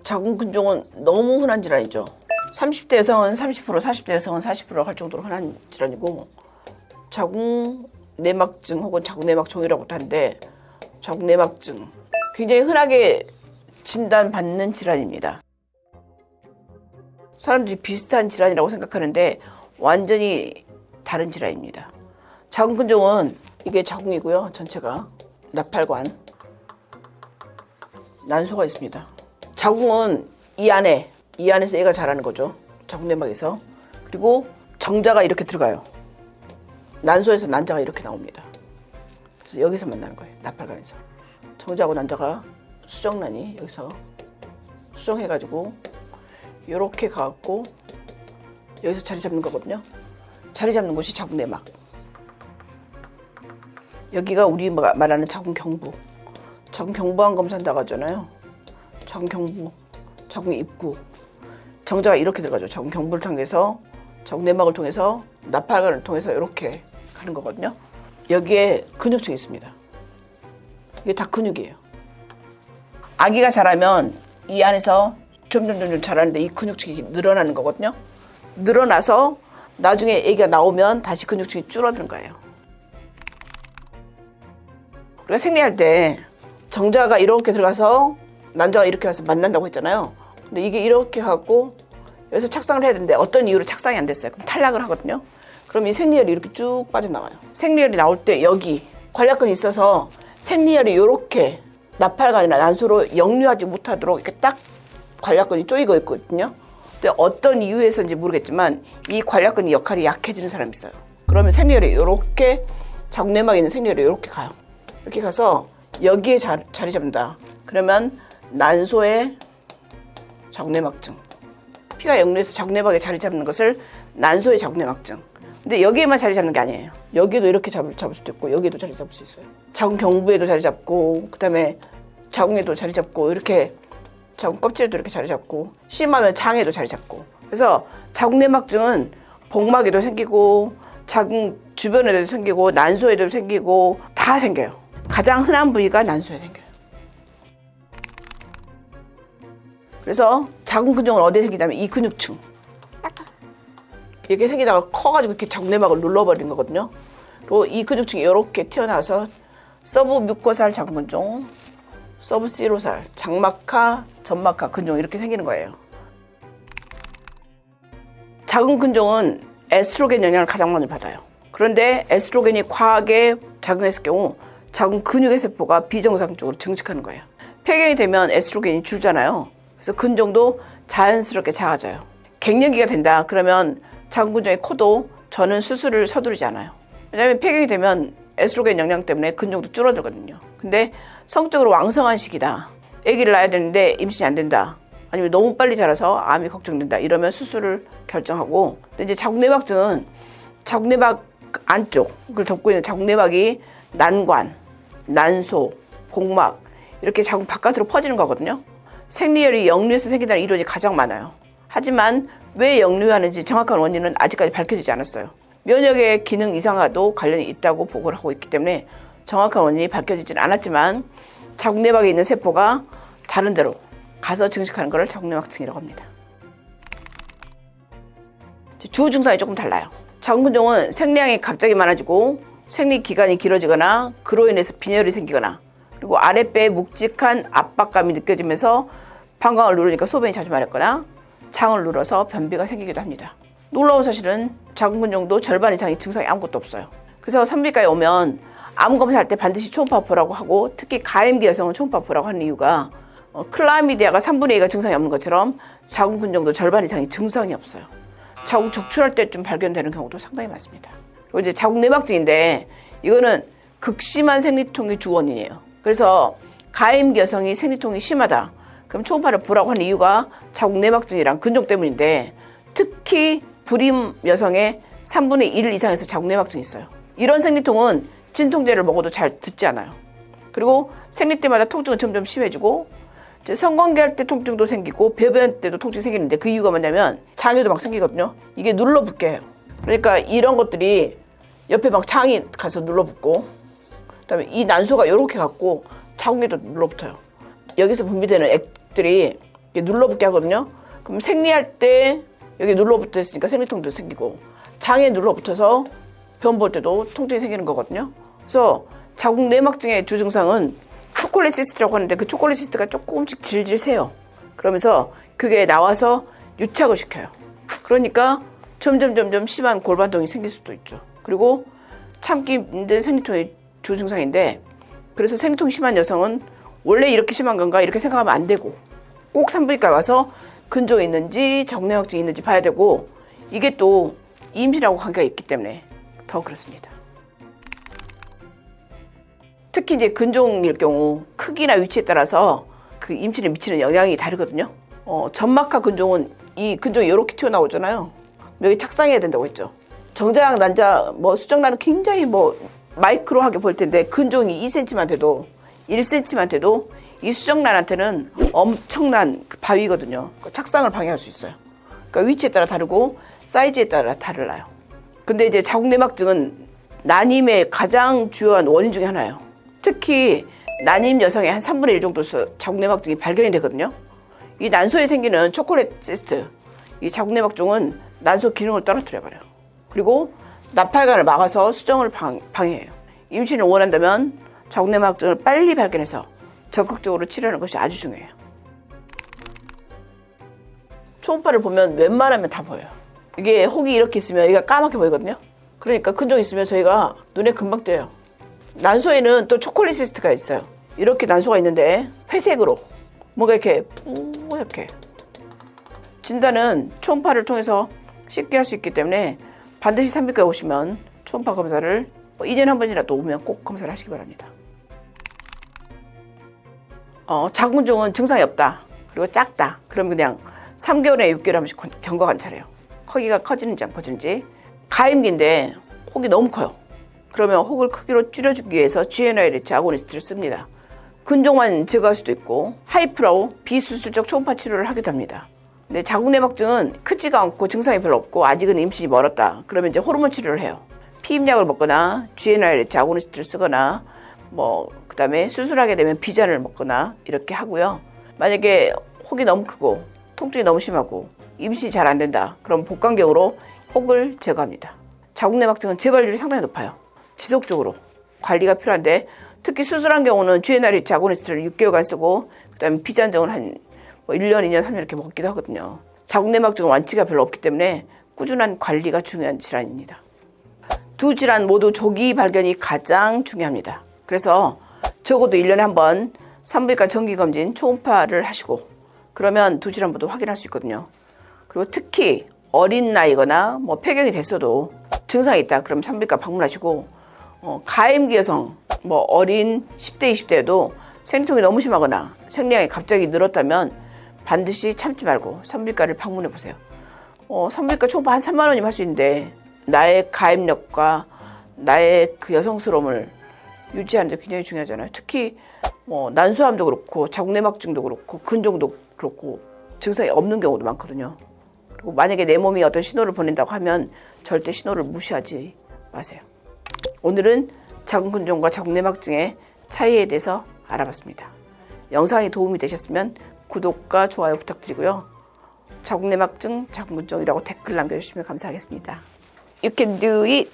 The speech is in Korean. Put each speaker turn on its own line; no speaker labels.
자궁근종은 너무 흔한 질환이죠. 30대 여성은 30%, 40대 여성은 40%할 정도로 흔한 질환이고, 자궁내막증 혹은 자궁내막종이라고도 하는데, 자궁내막증 굉장히 흔하게 진단받는 질환입니다. 사람들이 비슷한 질환이라고 생각하는데 완전히 다른 질환입니다. 자궁근종은 이게 자궁이고요. 전체가 나팔관, 난소가 있습니다. 자궁은 이 안에서 얘가 자라는 거죠. 자궁내막에서. 그리고 정자가 이렇게 들어가요. 난소에서 난자가 이렇게 나옵니다. 그래서 여기서 만나는 거예요. 나팔관에서. 정자하고 난자가 수정란이 여기서 수정해가지고 이렇게 가갖고 여기서 자리 잡는 거거든요. 자리 잡는 곳이 자궁내막. 여기가 우리 말하는 자궁경부. 자궁경부암 검사한다고 하잖아요. 자궁경부, 자궁입구. 정자가 이렇게 들어가죠. 자궁경부를 통해서, 자궁내막을 통해서, 나팔관을 통해서 이렇게 가는 거거든요. 여기에 근육층이 있습니다. 이게 다 근육이에요. 아기가 자라면 이 안에서 점점 자라는데 이 근육층이 늘어나는 거거든요. 늘어나서 나중에 아기가 나오면 다시 근육층이 줄어드는 거예요. 우리가 생리할 때 정자가 이렇게 들어가서 난자가 이렇게 와서 만난다고 했잖아요. 근데 이게 이렇게 갖고 여기서 착상을 해야 되는데 어떤 이유로 착상이 안 됐어요. 그럼 탈락을 하거든요. 그럼 이 생리혈이 이렇게 쭉 빠져나와요. 생리혈이 나올 때 여기 관략근이 있어서 생리혈이 이렇게 나팔관이나 난소로 역류하지 못하도록 이렇게 딱 관략근이 쪼이고 있거든요. 근데 어떤 이유에서인지 모르겠지만 이 관략근이 역할이 약해지는 사람이 있어요. 그러면 생리혈이 이렇게 자궁내막에 있는 생리혈이 이렇게 가요. 이렇게 가서 여기에 자리 잡는다. 그러면 난소의 자궁내막증. 피가 역류해서 자궁내막에 자리 잡는 것을 난소의 자궁내막증. 근데 여기에만 자리 잡는 게 아니에요. 여기도 이렇게 잡을 수도 있고 여기도 자리 잡을 수 있어요. 자궁경부에도 자리 잡고 그다음에 자궁에도 자리 잡고 이렇게 자궁 껍질에도 이렇게 자리 잡고 심하면 장에도 자리 잡고. 그래서 자궁내막증은 복막에도 생기고 자궁 주변에도 생기고 난소에도 생기고 다 생겨요. 가장 흔한 부위가 난소에 생겨요. 그래서 자궁근종은 어디에 생기냐면 이 근육층. 이렇게 생기다가 커가지고 이렇게 자궁내막을 눌러버린 거거든요. 그리고 이 근육층이 이렇게 튀어나와서 서브뮤코살 자궁근종, 서브시로살, 장막하, 점막하 근종 이렇게 생기는 거예요. 자궁근종은 에스트로겐 영향을 가장 많이 받아요. 그런데 에스트로겐이 과하게 작용했을 경우 자궁 근육의 세포가 비정상적으로 증식하는 거예요. 폐경이 되면 에스트로겐이 줄잖아요. 그래서 근종도 자연스럽게 작아져요. 갱년기가 된다 그러면 자궁근종의 코도 저는 수술을 서두르지 않아요. 왜냐하면 폐경이 되면 에스트로겐 영향 때문에 근종도 줄어들거든요. 근데 성적으로 왕성한 시기다. 아기를 낳아야 되는데 임신이 안 된다. 아니면 너무 빨리 자라서 암이 걱정된다. 이러면 수술을 결정하고. 근데 이제 자궁내막증은 자궁내막 안쪽을 덮고 있는 자궁내막이 난관, 난소, 복막 이렇게 자궁 바깥으로 퍼지는 거거든요. 생리혈이 역류해서 생긴다는 이론이 가장 많아요. 하지만 왜 역류하는지 정확한 원인은 아직까지 밝혀지지 않았어요. 면역의 기능 이상과도 관련이 있다고 보고를 하고 있기 때문에 정확한 원인이 밝혀지지는 않았지만 자궁내막에 있는 세포가 다른 데로 가서 증식하는 것을 자궁내막증이라고 합니다. 주 증상이 조금 달라요. 자궁근종은 생리량이 갑자기 많아지고 생리 기간이 길어지거나 그로 인해서 빈혈이 생기거나 그리고 아랫배에 묵직한 압박감이 느껴지면서 방광을 누르니까 소변이 자주 마렵거나 장을 눌러서 변비가 생기기도 합니다. 놀라운 사실은 자궁근종도 절반 이상의 증상이 아무것도 없어요. 그래서 산부인과에 오면 암 검사할 때 반드시 초음파포라고 하고 특히 가임기 여성은 초음파포라고 하는 이유가 클라미디아가 3분의 2가 증상이 없는 것처럼 자궁근종도 절반 이상의 증상이 없어요. 자궁 적출할 때쯤 발견되는 경우도 상당히 많습니다. 그리고 이제 자궁내막증인데 이거는 극심한 생리통의 주원인이에요. 그래서 가임기 여성이 생리통이 심하다. 그럼 초음파를 보라고 하는 이유가 자궁내막증이랑 근종 때문인데 특히 불임 여성의 3분의 1 이상에서 자궁내막증이 있어요. 이런 생리통은 진통제를 먹어도 잘 듣지 않아요. 그리고 생리 때마다 통증은 점점 심해지고 성관계할 때 통증도 생기고 배변 때도 통증이 생기는데 그 이유가 뭐냐면 장에도 막 생기거든요. 이게 눌러붙게 해요. 그러니까 이런 것들이 옆에 막 장이 가서 눌러붙고 그다음에 이 난소가 이렇게 갖고 자궁에도 눌러붙어요. 여기서 분비되는 액들이 이렇게 눌러붙게 하거든요. 그럼 생리할 때 여기 눌러붙어 있으니까 생리통도 생기고, 장에 눌러붙어서 변 볼 때도 통증이 생기는 거거든요. 그래서 자궁 내막증의 주 증상은 초콜릿 시스트라고 하는데, 그 초콜릿 시스트가 조금씩 질질 새요. 그러면서 그게 나와서 유착을 시켜요. 그러니까 점점 심한 골반통이 생길 수도 있죠. 그리고 참기 힘든 생리통의 주 증상인데, 그래서 생리통이 심한 여성은 원래 이렇게 심한 건가 이렇게 생각하면 안 되고, 꼭 산부인과 가서 근종이 있는지 정내막증이 있는지 봐야 되고, 이게 또 임신하고 관계가 있기 때문에 더 그렇습니다. 특히 이제 근종일 경우 크기나 위치에 따라서 그 임신에 미치는 영향이 다르거든요. 점막하 근종은 이 근종이 이렇게 튀어나오잖아요. 여기 착상해야 된다고 했죠. 정자랑 난자 수정란은 굉장히 마이크로하게 보일 텐데, 근종이 2cm만 돼도 1cm만 돼도 이 수정란한테는 엄청난 바위거든요. 착상을 방해할 수 있어요. 그러니까 위치에 따라 다르고 사이즈에 따라 달라요. 근데 이제 자궁내막증은 난임의 가장 주요한 원인 중에 하나예요. 특히 난임 여성의 한 3분의 1 정도에서 자궁내막증이 발견이 되거든요. 이 난소에 생기는 초콜릿 시스트, 이 자궁내막증은 난소 기능을 떨어뜨려버려요. 그리고 나팔관을 막아서 수정을 방해해요. 임신을 원한다면 자궁내막증을 빨리 발견해서 적극적으로 치료하는 것이 아주 중요해요. 초음파를 보면 웬만하면 다 보여요. 이게 혹이 이렇게 있으면 여기가 까맣게 보이거든요. 그러니까 근종이 있으면 저희가 눈에 금방 띄어요. 난소에는 또 초콜릿 시스트가 있어요. 이렇게 난소가 있는데 회색으로 뭔가 이렇게 뿌옇게. 진단은 초음파를 통해서 쉽게 할 수 있기 때문에 반드시 산부인과에 오시면 초음파 검사를 2년에 한 번이라도 오면 꼭 검사를 하시기 바랍니다. 자궁근종은 증상이 없다, 그리고 작다, 그러면 그냥 3개월에 6개월에 한 번씩 경과 관찰해요. 크기가 커지는지 안 커지는지. 가임기인데 혹이 너무 커요. 그러면 혹을 크기로 줄여주기 위해서 GnRH 아고니스트를 씁니다. 근종만 제거할 수도 있고 하이프라우 비수술적 초음파 치료를 하기도 합니다. 근데 자궁내막증은 크지가 않고 증상이 별로 없고 아직은 임신이 멀었다, 그러면 이제 호르몬 치료를 해요. 피임약을 먹거나 GnRH 아고니스트를 쓰거나 그다음에 수술하게 되면 비잔을 먹거나 이렇게 하고요. 만약에 혹이 너무 크고 통증이 너무 심하고 임신이 잘 안 된다, 그럼 복강경으로 혹을 제거합니다. 자궁내막증은 재발률이 상당히 높아요. 지속적으로 관리가 필요한데, 특히 수술한 경우는 GnRH 아고니스트를 6개월간 쓰고, 그 다음에 비잔정을 한 1년, 2년, 3년 이렇게 먹기도 하거든요. 자궁내막증은 완치가 별로 없기 때문에 꾸준한 관리가 중요한 질환입니다. 두 질환 모두 조기 발견이 가장 중요합니다. 그래서 적어도 1년에 한 번 산부인과 정기검진 초음파를 하시고, 그러면 두 질환 모두 확인할 수 있거든요. 그리고 특히 어린 나이거나 폐경이 됐어도 증상이 있다, 그럼 산부인과 방문하시고, 가임기 여성, 어린 10대, 20대에도 생리통이 너무 심하거나 생리량이 갑자기 늘었다면 반드시 참지 말고 산부인과를 방문해 보세요. 산부인과 초음파 한 3만 원이면 할 수 있는데, 나의 가임력과 나의 그 여성스러움을 유지하는 데 굉장히 중요하잖아요. 특히 난소암도 그렇고 자궁내막증도 그렇고 근종도 그렇고 증상이 없는 경우도 많거든요. 그리고 만약에 내 몸이 어떤 신호를 보낸다고 하면 절대 신호를 무시하지 마세요. 오늘은 자궁근종과 자궁내막증의 차이에 대해서 알아봤습니다. 영상이 도움이 되셨으면 구독과 좋아요 부탁드리고요. 자궁내막증, 자궁근종이라고 댓글 남겨주시면 감사하겠습니다. You can do it!